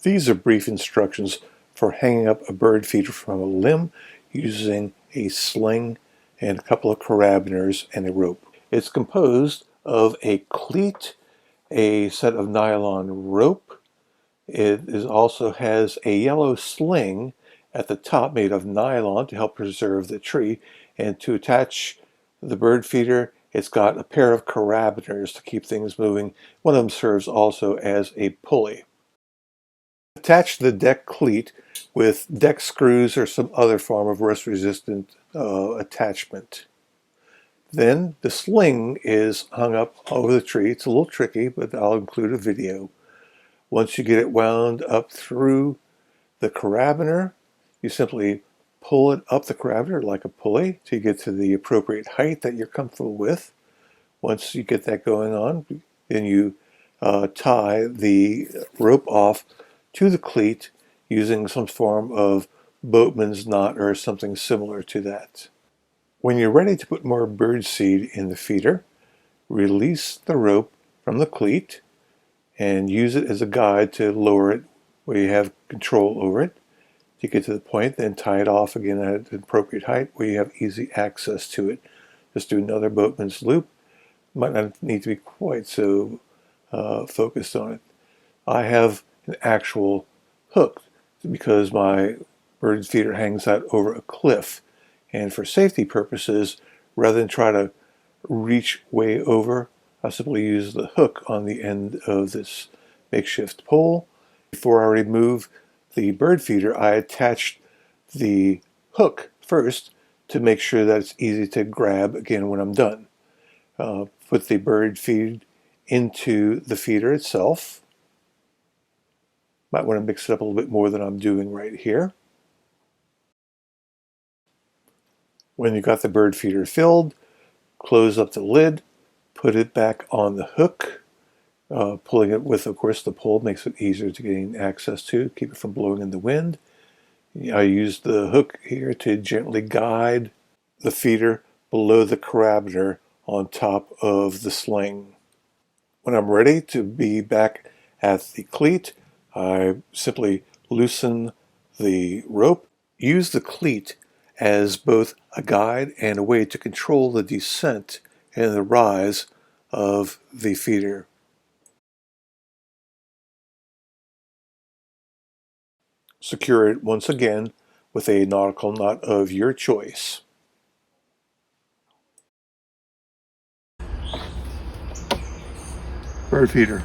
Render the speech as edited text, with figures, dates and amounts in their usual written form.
These are brief instructions for hanging up a bird feeder from a limb using a sling and a couple of carabiners and a rope. It's composed of a cleat, a set of nylon rope. Also has a yellow sling at the top made of nylon to help preserve the tree, and to attach the bird feeder it's got a pair of carabiners to keep things moving. One of them serves also as a pulley. Attach the deck cleat with deck screws or some other form of rust-resistant attachment. Then the sling is hung up over the tree. It's a little tricky, but I'll include a video. Once you get it wound up through the carabiner, you simply pull it up the carabiner like a pulley till you get to the appropriate height that you're comfortable with. Once you get that going on, then you tie the rope off to the cleat using some form of boatman's knot or something similar to that. When you're ready to put more birdseed in the feeder, release the rope from the cleat and use it as a guide to lower it where you have control over it. To get to the point, then tie it off again at an appropriate height where you have easy access to it. Just do another boatman's loop. Might not need to be quite so focused on it. I have an actual hook because my bird feeder hangs out over a cliff, and for safety purposes, rather than try to reach way over, I simply use the hook on the end of this makeshift pole. Before I remove the bird feeder, I attached the hook first to make sure that it's easy to grab again when I'm done. Put the bird feed into the feeder itself. Might want to mix it up a little bit more than I'm doing right here. When you've got the bird feeder filled, close up the lid, put it back on the hook. Pulling it with, of course, the pole makes it easier to gain access to, keep it from blowing in the wind. I use the hook here to gently guide the feeder below the carabiner on top of the sling. When I'm ready to be back at the cleat, I simply loosen the rope. Use the cleat as both a guide and a way to control the descent and the rise of the feeder. Secure it once again with a nautical knot of your choice. Bird feeder.